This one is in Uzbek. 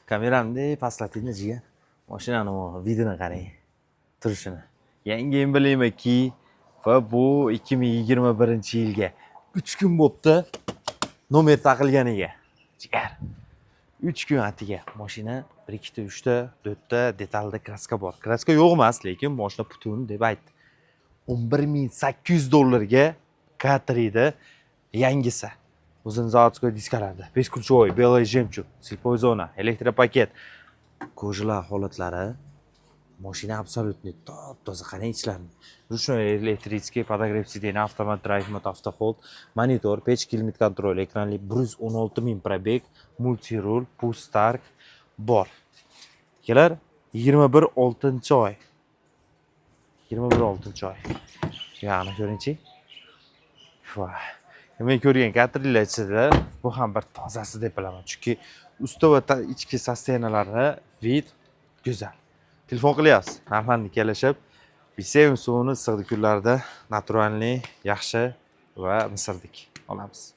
Kameramni pastlatingda jiga. Mashinani videoni qarang. Turishini. Yangi emblemaki va bu 2021-yilga 3 kun bo'pti. Nomer taqilganiga. Jigar. 3 kun atiga mashina 1 2 3 ta 4 ta detalda kraska bor. Kraska yo'q emas, lekin mashina butun deb aytdi. $11,800 K3 da yangisi. O'zini zavodskoy diskalarda. Бесключевой, белый жемчуг, слепой zona, elektropaket. Ko'jlar holatlari mashina absolutni top-toza qarang ichlarini. Ручной электрический подогрев сидений, автомат драйв мод, автохолд, монитор, печь, климат контроль, экранli 116,000 пробег, multirul, push start bor. Kelar 21/6-oy. 21/6-oy. Ya'ni ko'ringchi. Men ko'rgan K3lar ichida bu ham bir tozasi deb bilaman. Chunki usti va ichki sostenalari vid go'zal. Telefon qilyapsiz. Narxlarni kelishib, Bisevim suvini issiq kunlarda naturalniy, yaxshi va misrdek olamiz.